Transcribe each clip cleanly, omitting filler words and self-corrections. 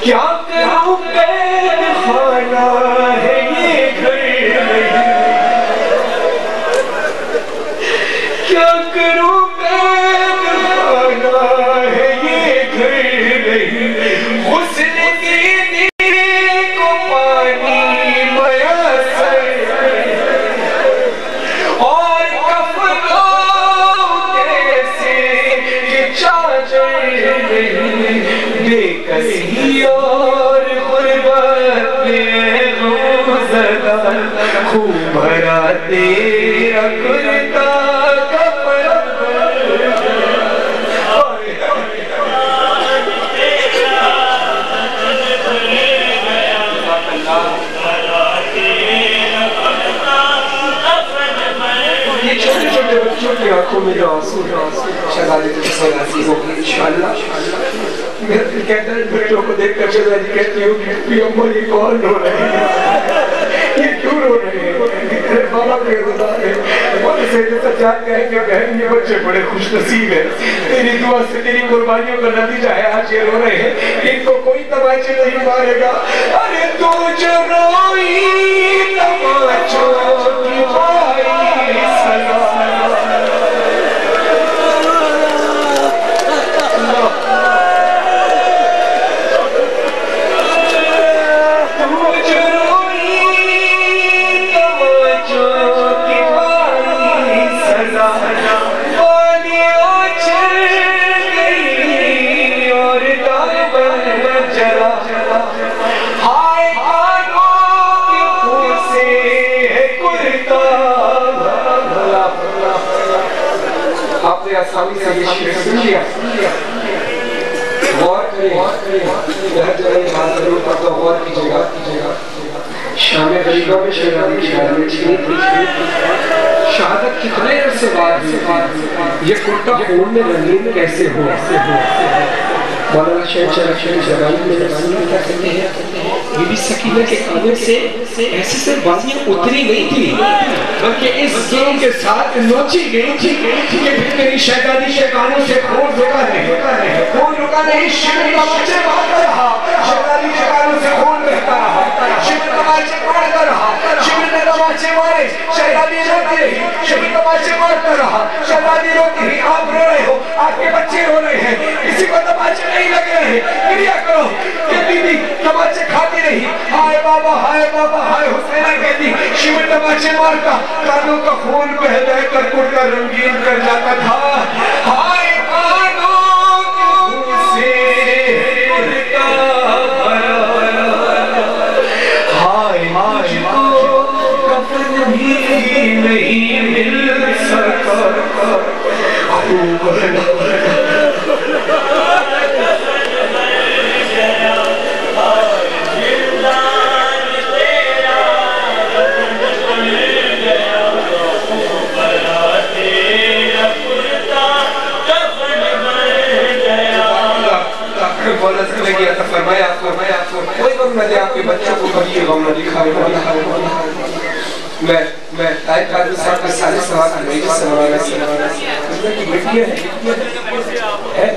کیا کروں قید خانہ ہے یہ گھر نہیں، کیا کروں قید خانہ ہے یہ گھر نہیں، غسل دینے کو پانی میسر اور کفنوں کیسے کہ چادر نہیں، بے کسی اور غربت میں غم زدہ خوب بھرا تیرا کرتا چھوٹی آنکھوں میں جو آنسو شہزادے کو سوال عزیز ہوگی انشاءاللہ۔ میرا دل کہتا ہے بچوں کو دیکھ کر شہزادی کہتی ہوں کہ پی اماں یہ کون رو رہے ہیں، یہ کیوں رو رہے ہیں، میرے بابا کے گزار ہے، بہت سے سجاد کہیں کہ بہن یہ بچے بڑے خوش نصیب ہیں، تیری دعا سے تیری قربانیوں کا نتیجہ ہے آج یہ رو رہے ہیں، ان کو کوئی تماچے نہیں مارے گا۔ ارے تو جو روئی تماچوں کی پائی سزا، آسانی سے یہ شعر سن لیا، غور کریں، ہر جگہ یہ بات ضرور پڑھتا غور کیجئے گا۔ شام غریبہ میں شہزادی کی گھر چھینی شہادت کتنے عرصے بعد یہ کرتا خون میں رنگین کیسے ہو؟ مولانا شہن شرف جلانی میں کیا کہتے ہیں، بی بی سکینہ کے کانوں سے ایسے سے بازیاں اتری نہیں تھی بلکہ اس ظلم کے ساتھ نوچی گئی تھی کہ پھر میری شہزادی کے کانوں سے خون رکا نہیں، شمر تماچے مارتا رہا، شہزادی کے کانوں سے خون بہتا رہا، شمر تماچے مارتا رہا، شمر نے تماچے مارے، شہزادی روتی رہی، شمر تماچے مارتا رہا، شہزادی روتی رہی، آپ رو رہے ہو، آپ کے بچے رو رہے ہیں، کسی کو تماچے نہیں لگے رہے، کریا کرو کہ بی بی تماچے کھاتی رہی، ہائے بابا ہائے حسینہ کہتی، شمر تماچے مارتا، کانوں کا خون بہ بہ کر کرتا رنگین کر جاتا تھا، ہائے کانوں سے کرتا بھرا، ہائے مجھ کو کفن بھی نہیں مل سکا، خوب فرمایا کوئی غم نہ دے آپ کے بچوں کو کبھی یہ غم نہ دکھائے۔ میں آئے قادر صاحب کے سارے سوال میری سنوانا کی بیٹی ہے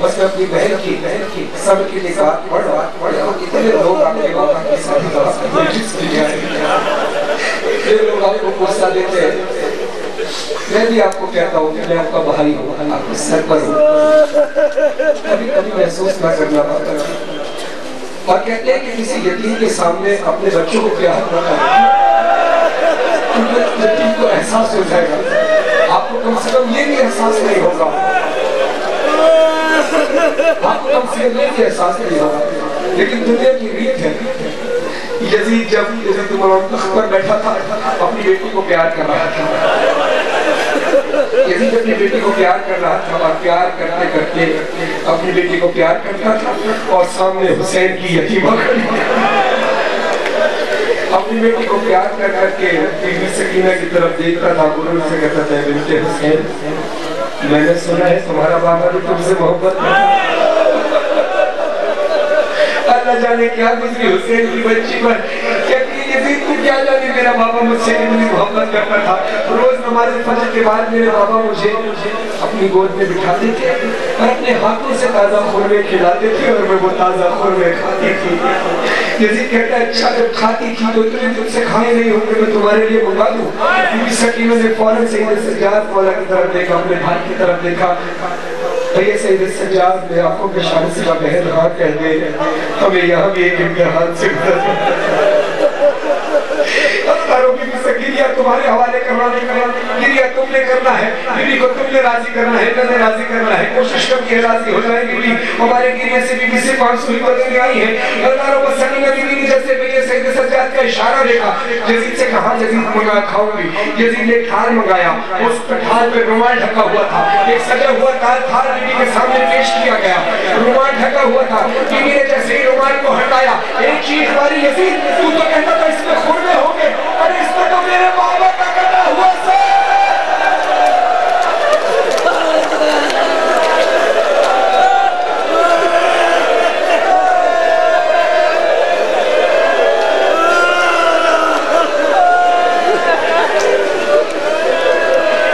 بس میں اپنی بہن کی سب کے لئے بات پڑھ اور اتنے لوگ آپ کے بابا کی ساتھی بات جس کی جائے یہ لوگ آپ کو پوچھتا دیتے ہیں، میں بھی آپ کو کہتا ہوں کہ میں آپ کا بھائی ہوں، آپ کے سر پر ہوں، کبھی محسوس نہ کرنا پاتا اور کہتے ہیں کہ کسی یتیم کے سامنے اپنے بچوں کو پیار نہ کریں کیونکہ یتیم کو احساس ہو جائے گا، آپ کو کم سے کم یہ بھی احساس نہیں ہوگا، آپ کو کم سے کم یہ بھی احساس نہیں ہوگا، لیکن دنیا کی ریت ہے۔ یزید جب عمر تخت پر بیٹھا تھا اپنی بیٹی کو پیار کر رہا تھا، یزید اپنی بیٹی کو پیار کر رہا تھا اور پیار کرتے کرتے اپنی بیٹی کو پیار کرتا تھا اور سامنے حسین کی یتیمہ کھڑی اپنی بیٹی کو پیار کر کے بی بی سکینہ کی طرف دیکھتا تھا، غرور سے کہتا تھا بنت حسین میں نے سنا ہے تمہارا بابا بھی تم سے محبت ہے، اللہ جانے کیا گزری حسین کی بچی پر، کہتی یزید کیا جانے میرا بابا مجھ سے اتنی محبت کرتا تھا. روز نماز فجر کے بعد میرے بابا مجھے اپنی گود میں بٹھاتے تھے اور اپنے ہاتھوں سے تازہ خورمے کھلاتے تھے اور میں وہ تازہ خورمے کھاتی تھی. یزید کہتا ہے اچھا جب کھاتی تھی تو اتنے تم سے کھائے نہیں ہوں کہ میں تمہارے لیے منگا دوں. کیونکہ سکینہ نے فوراً سید سجاد مولا کی طرف دیکھا, اپنے بھائی کی طرف دیکھا. بھئی سید سجاد میں آنکھوں کے اشارے سے بہن ہاں کہہ دے ہمیں یہاں بھی ایک امتحان سے گزر. گریہ تمہارے حوالے کرنا گریہ تم نے کرنا ہے, بیوی کو تم نے راضی کرنا ہے, میں نے راضی کرنا ہے. کوشش کر کے راضی ہو جائے گی. ہمارے گریہ سے بیوی سے 500 ہی بدلنے آئی ہے. اللہ رب سکینہ بیوی نے جیسے بھئی سید سجاد کا اشارہ دیکھا, یزید سے کہا یزید منگا کھاؤں گی. یزید نے تھال منگایا, اس تھال پہ رومال ڈھکا ہوا تھا, ایک سجا ہوا تھال بیوی کے سامنے پیش کیا گیا. رومال ڈھکا ہوا تھا, بیوی نے جیسے ہی رومال کو ہٹایا ایک چیز ماری, یزید تو کہتا تھا اس میں خورمے ہوں گے, ارے اس میں تو میرے بابا کا کٹا ہوا سا.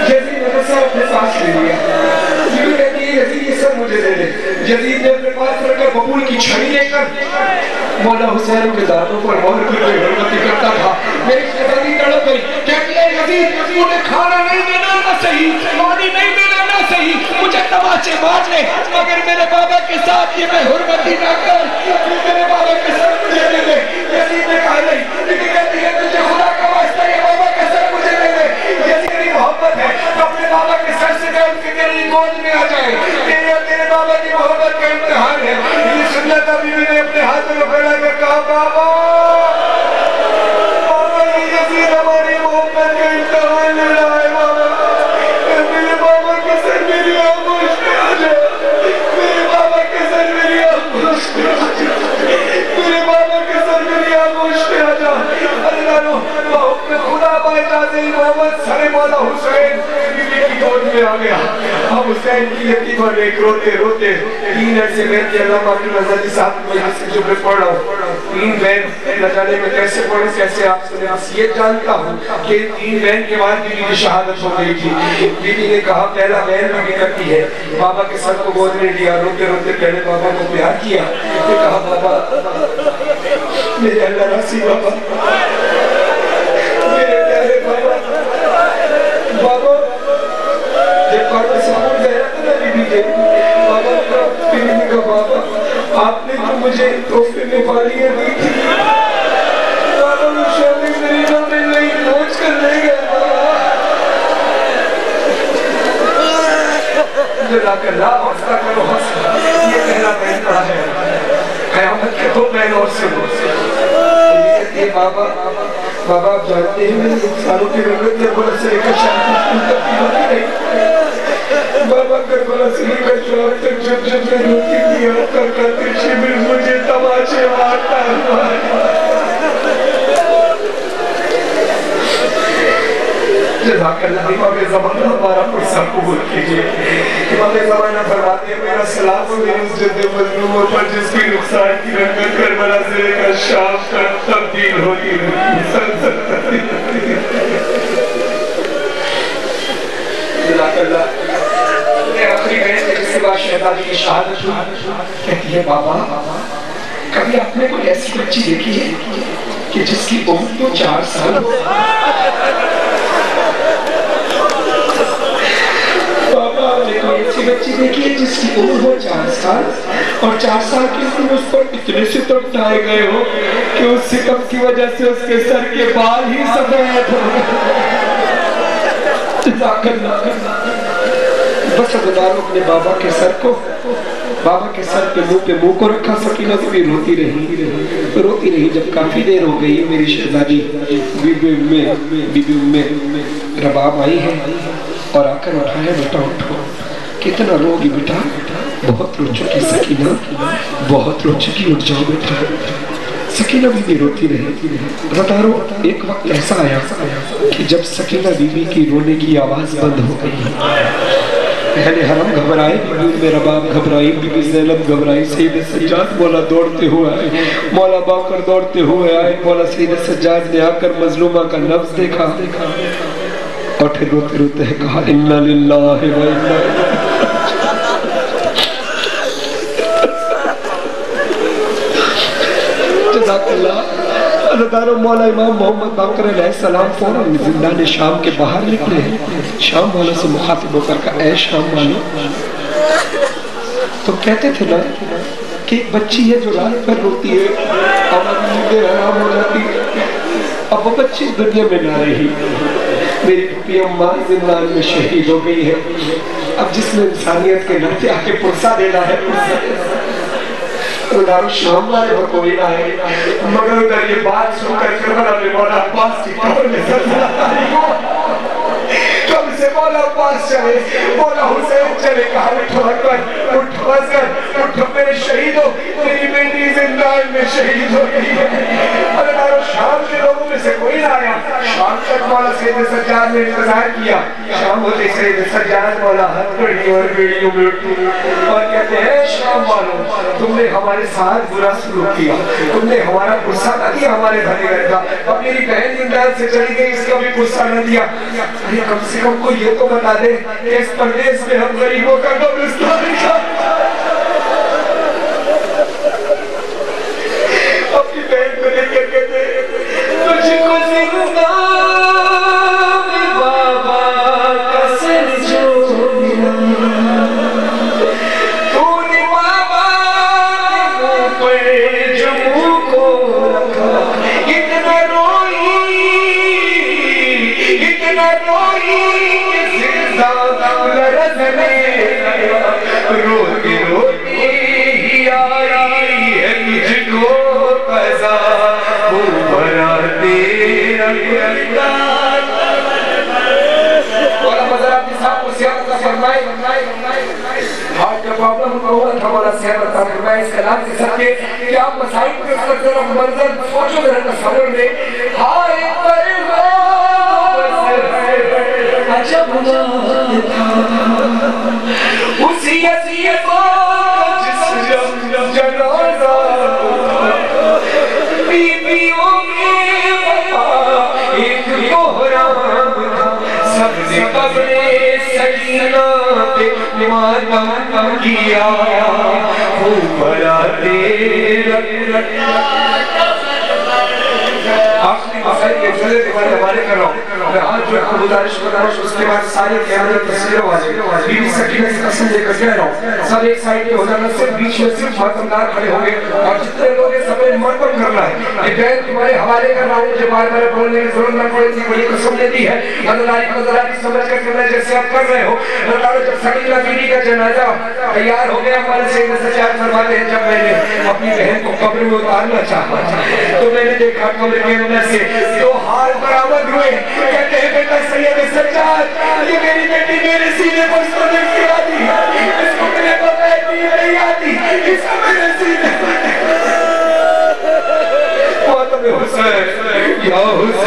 یزید نے اسے اپنے پاس لے لیا. بیوی کہتی ہے یزید یہ سب مجھے دے دے. یزید نے اپنے پاس رکھ کر ببول کی چھڑی لے کر مولا حسین کے دانتوں پر مہر کی کوئی حرمتی کرتا تھا. میری شہزادی تڑپ گئی, کہتی ہے یزید انہیں کھانا نہیں دینا نہ صحیح, پانی نہیں دینا نہ صحیح, مجھے تماچے مار لے مگر میرے بابا کے ساتھ یہ میں حرمتی نہ کر, میرے بابا کے سر مجھے دے دے. یزید نے کہا نہیں, لیکن کہتی ہے تجھے خدا کا واسطہ یہ بابا کے سر مجھے دے دے. یزید کی محبت ہے تو اپنے بابا کے سر سے دے ان کے تیری گود میں آ جائے. تیرے بابا کی محبت کا امتحان ہے. یہ سننا تھا بیوی نے اپنے ہاتھوں میں پھیلا کر کہا بابا یزید ہماری محبت کا امتحان لے رہا ہے. بابا میرے بابا کے سر میری آغوش میں آ جائے, میرے بابا کے سر میری آغوش میں آ جائے, میرے بابا کے سر میری آغوش میں آ جائے. اللہ نو بہت خدا باعزازِ محمد سر مولا حسین بیوی کی گود میں آ گیا. اب حسین کی یتیم اور ایک روتے روتے 3 ایسے بین کی اللہ عبد العزیز صاحب کی مجلس سے جو میں پڑھ رہا ہوں, 3 بین نہ جانے میں کیسے پڑھوں کیسے آپ سے بس یہ جانتا ہوں کہ 3 بین کے بعد بیوی کی شہادت ہو گئی تھی. بیوی نے کہا پہلا بین بیوی کرتی ہے, بابا کے سر کو گود میں لیا, روتے روتے پہلے بابا کو پیار کیا. نے کہا بابا میرے اللہ راسی بابا, میرے پیارے بابا. بابا جب بابا سے مول گیا تھا نا بیوی کے, بابا بیوی نے کہا بابا آپ نے تو مجھے تحفے میں پالیاں دی تھی, بابا وہ شادی میری نہ میں نہیں پہنچ کر لے گئے. جزاک اللہ, حوصلہ کرو حوصلہ, یہ پہلا بہن پڑا ہے, قیامت کے 2 بہن اور سے ہو. یہ بابا آپ جانتے ہیں میں انسانوں کی رنگت کربلا سے لے کر شام تک ہوتی نہیں. بابا کربلا سے لے کر شام تک جب میں روتی تھی آپ کا قاتل شبر مجھے تماچے مارتا ہے. جزاک اللہ. امام زمانہ ہمارا پرسہ قبول کیجئے. امام زمانہ فرماتے ہیں میرا سلام و میری اس جد مظلوموں پر جس کی رخسار کی رنگت کربلا سے لے کر شام تک تبدیل ہوتی رہی. جزاک اللہ. میں آخری بہن کے جس کے بعد شہزادی کی شہادت ہوئی, کہتی ہے بابا کبھی آپ نے کوئی ایسی بچی دیکھی ہے کہ جس کی عمر تو 4 سال ہو؟ بابا آپ نے کوئی ایسی بچی دیکھی ہے جس کی عمر ہو 4 سال اور 4 سال کی عمر اس پر اتنے ستم ڈھائے گئے ہو کہ اس ستم کی وجہ سے اس کے سر کے بال ہی سفید ہو گئے. جزاک اللہ. بس عزداروں اپنے بابا کے سر پہ منہ کو رکھا. سکینہ بھی روتی رہی. جب کافی دیر ہو گئی میری شہزادی بی بی ام رباب آئی ہے اور آ کر اٹھایا, بیٹا اٹھو. کتنا رو گی بیٹا؟ بہت رو چکی سکینہ, بہت رو چکی, اٹھ جاؤ بیٹا. سکینہ بی بی روتی رہی. غدارو ایک وقت ایسا آیا کہ جب سکینہ بی بی کی رونے کی آواز بند ہو گئی. اہل حرم گھبرائے، میرا باپ گھبرائی، بی بی زینب گھبرائی، سید سجاد مولا دوڑتے ہوئے آئے، مولا باقر دوڑتے ہوئے آئے، مولا سید سجاد نے آ کر مظلومہ کا لفظ دیکھا اور پھر روتے روتے ہے کہا اِنَّا لِلَّهِ وَإِنَّا جزاک اللہ۔ عزیزانو، مولا امام محمد باقر علیہ السلام فوراً زندان شام کے باہر نکلے ہیں۔ شام والوں سے مخاطب ہو کر کہا اے شام والوں، تو کہتے تھے نا کہ ایک بچی ہے جو رات پر روتی ہے، ہماری نیندیں حرام ہو جاتی ہے، اب وہ بچی دنیا میں نہ رہی، میری پھپھی اماں زندان میں شہید ہو گئی ہے، اب جس میں انسانیت کے ناطے آ کے پرسہ دینا ہے ادھر شام والے پر کوئی نہ ہے، مگر ادھر یہ بات سن کر کربلا میں مولا عباس کی قبر میں زلزلہ آئی ہو، کب سے مولا عباس چلے، مولا حسین چلے، کہا اٹھو اکبر، اٹھو اصغر، اٹھو میرے شہیدوں، میری بیٹی زندان میں شہید ہو گئی ہے۔ اللہ شام کے لوگوں میں سے کوئی نہ آیا، شام تک مولا سید سجاد نے انتظار کیا، شام ہوتے سید سجاد مولا ہاتھ پڑی اور بیڑیوں میں اٹھو اور کہتے ہیں شام والوں، تم نے ہمارے ساتھ برا سلوک کیا، تم نے ہمارا غصہ نہ دیا ہمارے بھلے گھر کا، اب میری بہن زندان سے چلی گئی، اس کا بھی غصہ نہ دیا، ارے کم سے کم کو یہ تو بتا دے کہ اس پردیس میں ہم غریبوں کا قبرستان کا اپنی بہن کو لے کر کہتے ہیں تجھ کو زندہ میں بابا کا سر جو ملا، تو نے بابا کے اوپر جو منہ کو رکھا، اتنا روئی کہ زندہ لرزنے لگا، روتی روتی ہی آئی ہے تجھ کو قضا، بھرا تیرا گردان۔ مولا مزر عبدی صاحب کو سیاحت کا فرمائے، ہارٹ کا پرابلم ہوا تھا، مولا سیاحت کا فرمائے اس کلام کے ساتھ کہ آپ مسائل پر اس وقت ذرا منظر سوچو ذرا تصور میں، ہائے پر عجب بات تھا اسی عزیت جس جنازہ بیویوں میں وفا ایک محرم تھا، سب نے قبر سکینہ پہ ماتم کیا، بھرا تیرا آخری مسائل کے جلے کے بارے حوالے کر رہا ہوں، میں آج جو گزارش اس کے بعد سارے کیمرے تصویروں والے بی بی سکینہ کی قسم لے کر کہہ رہا ہوں، سب ایک سائڈ پہ ہو جانا، صرف بیچ میں صرف ماتمدار کھڑے ہوں گے اور جتنے لوگ ہیں سب نے مرکم کرنا ہے۔ یہ بہن تمہارے حوالے کر رہا ہوں، مجھے بار بار بولنے کی ضرورت نہ پڑے تھی، بڑی قسم لیتی ہے، اللہ سمجھ کر کرنا جیسے آپ کر رہے ہو۔ اللہ جب سکینہ بیوی کا جنازہ تیار ہو گیا، ہمارے سید سجاد فرماتے ہیں جب میں نے اپنی بہن کو قبر میں اتارنا چاہا تو میں نے دیکھا قبر کے اندر سے دو ہاتھ برآمد ہوئے، کہتے ہیں بیٹا سید سجاد یہ میری بیٹی میرے سینے پر سونے کی آتی ہے، اس کو میرے کو بیٹی نہیں آتی، اس کو میرے سینے پر ماتم حسین یا حسین